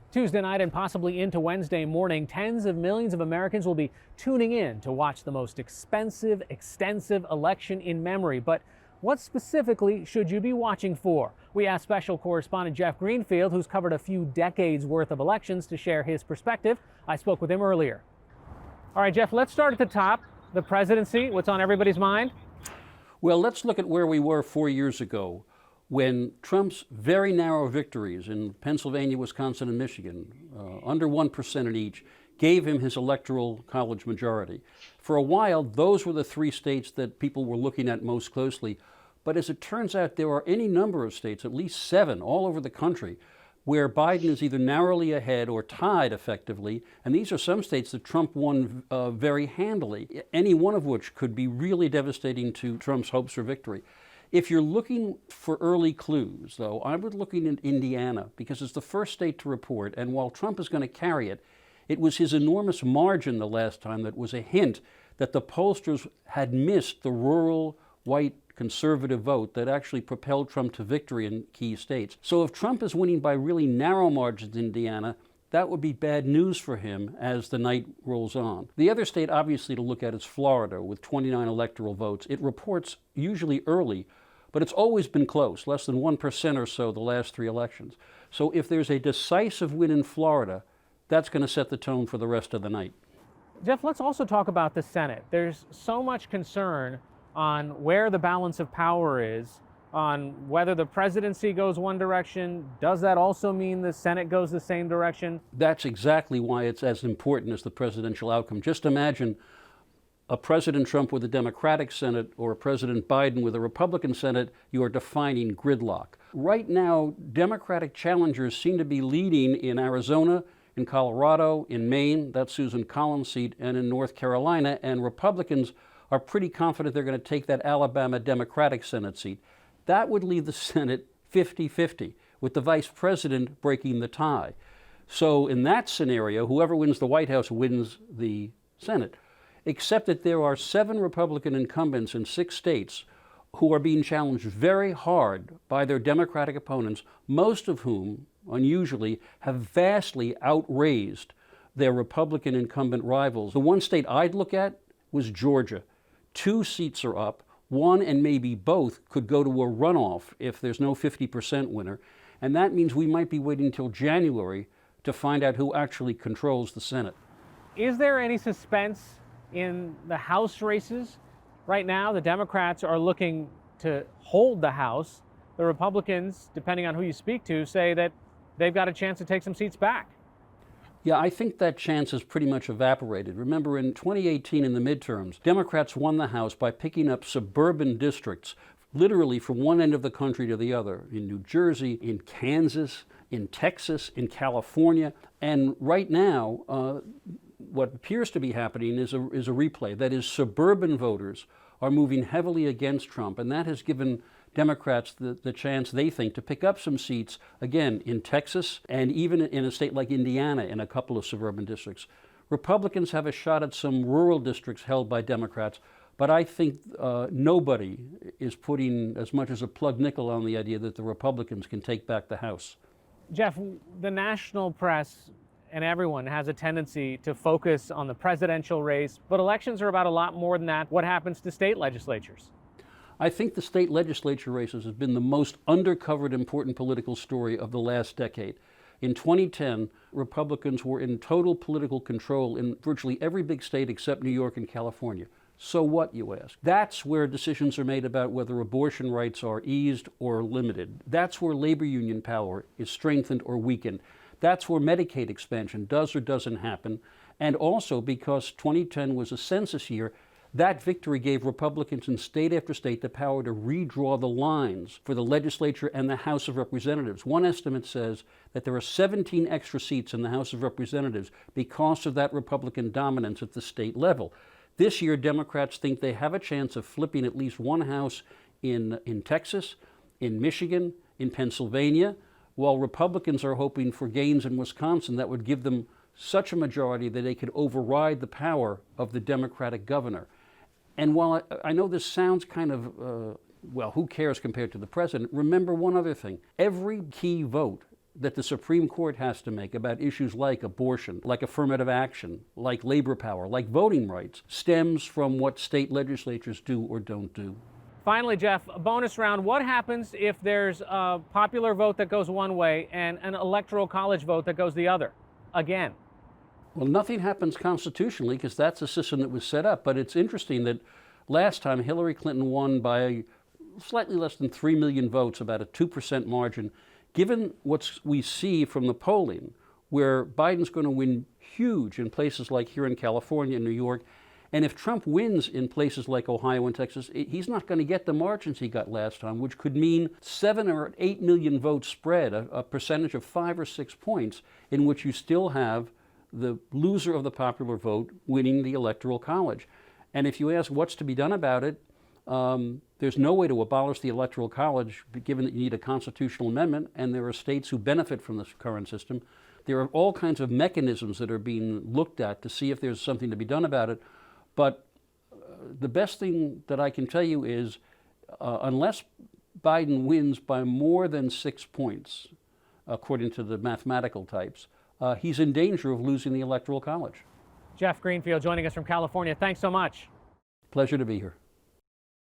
Tuesday night and possibly into Wednesday morning, tens of millions of Americans will be tuning in to watch the most expensive, extensive election in memory. But what specifically should you be watching for? We asked special correspondent Jeff Greenfield, who's covered a few decades worth of elections, to share his perspective. I spoke with him earlier. All right, Jeff, let's start at the top. The presidency, what's on everybody's mind? Well, let's look at where we were 4 years ago when Trump's very narrow victories in Pennsylvania, Wisconsin, and Michigan, under 1% in each, gave him his electoral college majority. For a while, those were the three states that people were looking at most closely. But as it turns out, there are any number of states, at least 7 all over the country, where Biden is either narrowly ahead or tied effectively. And these are some states that Trump won very handily, any one of which could be really devastating to Trump's hopes for victory. If you're looking for early clues, though, I would look in Indiana because it's the first state to report. And while Trump is going to carry it, it was his enormous margin the last time that was a hint that the pollsters had missed the rural white conservative vote that actually propelled Trump to victory in key states. So if Trump is winning by really narrow margins in Indiana, that would be bad news for him as the night rolls on. The other state, obviously, to look at is Florida, with 29 electoral votes. It reports usually early, but it's always been close, less than 1% or so the last 3 elections. So if there's a decisive win in Florida, that's going to set the tone for the rest of the night. Jeff, let's also talk about the Senate. There's so much concern on where the balance of power is, on whether the presidency goes one direction. Does that also mean the Senate goes the same direction? That's exactly why it's as important as the presidential outcome. Just imagine a President Trump with a Democratic Senate or a President Biden with a Republican Senate. You are defining gridlock. Right now, Democratic challengers seem to be leading in Arizona, in Colorado, in Maine, that's Susan Collins' seat, and in North Carolina, and Republicans are pretty confident they're going to take that Alabama Democratic Senate seat. That would leave the Senate 50-50, with the vice president breaking the tie. So in that scenario, whoever wins the White House wins the Senate, except that there are 7 Republican incumbents in 6 states who are being challenged very hard by their Democratic opponents, most of whom, unusually, have vastly outraised their Republican incumbent rivals. The one state I'd look at was Georgia. 2 seats are up. 1 and maybe both could go to a runoff if there's no 50% winner. And that means we might be waiting until January to find out who actually controls the Senate. Is there any suspense in the House races? Right now, the Democrats are looking to hold the House. The Republicans, depending on who you speak to, say that they've got a chance to take some seats back. Yeah, I think that chance has pretty much evaporated. Remember, in 2018 in the midterms, Democrats won the House by picking up suburban districts, literally from one end of the country to the other, in New Jersey, in Kansas, in Texas, in California. And right now, what appears to be happening is a replay. That is, suburban voters are moving heavily against Trump, and that has given Democrats the chance, they think, to pick up some seats, again, in Texas and even in a state like Indiana in a couple of suburban districts. Republicans have a shot at some rural districts held by Democrats, but I think nobody is putting as much as a plug nickel on the idea that the Republicans can take back the House. Jeff, the national press and everyone has a tendency to focus on the presidential race, but elections are about a lot more than that. What happens to state legislatures? I think the state legislature races has been the most undercovered important political story of the last decade. In 2010, Republicans were in total political control in virtually every big state except New York and California. So what, you ask? That's where decisions are made about whether abortion rights are eased or limited. That's where labor union power is strengthened or weakened. That's where Medicaid expansion does or doesn't happen. And also because 2010 was a census year, that victory gave Republicans in state after state the power to redraw the lines for the legislature and the House of Representatives. One estimate says that there are 17 extra seats in the House of Representatives because of that Republican dominance at the state level. This year, Democrats think they have a chance of flipping at least one House in Texas, in Michigan, in Pennsylvania, while Republicans are hoping for gains in Wisconsin that would give them such a majority that they could override the power of the Democratic governor. And while I know this sounds kind of, well, who cares compared to the president, remember one other thing. Every key vote that the Supreme Court has to make about issues like abortion, like affirmative action, like labor power, like voting rights, stems from what state legislatures do or don't do. Finally, Jeff, a bonus round. What happens if there's a popular vote that goes one way and an electoral college vote that goes the other? Again. Well, nothing happens constitutionally because that's a system that was set up. But it's interesting that last time Hillary Clinton won by slightly less than 3 million votes, about a 2% margin. Given what we see from the polling, where Biden's going to win huge in places like here in California and New York, and if Trump wins in places like Ohio and Texas, he's not going to get the margins he got last time, which could mean 7 or 8 million votes spread, a percentage of 5 or 6 points, in which you still have the loser of the popular vote winning the Electoral College. And if you ask what's to be done about it, there's no way to abolish the Electoral College, given that you need a constitutional amendment, and there are states who benefit from this current system. There are all kinds of mechanisms that are being looked at to see if there's something to be done about it. But the best thing that I can tell you is, unless Biden wins by more than 6 points, according to the mathematical types, he's in danger of losing the Electoral College. Jeff Greenfield joining us from California. Thanks so much. Pleasure to be here.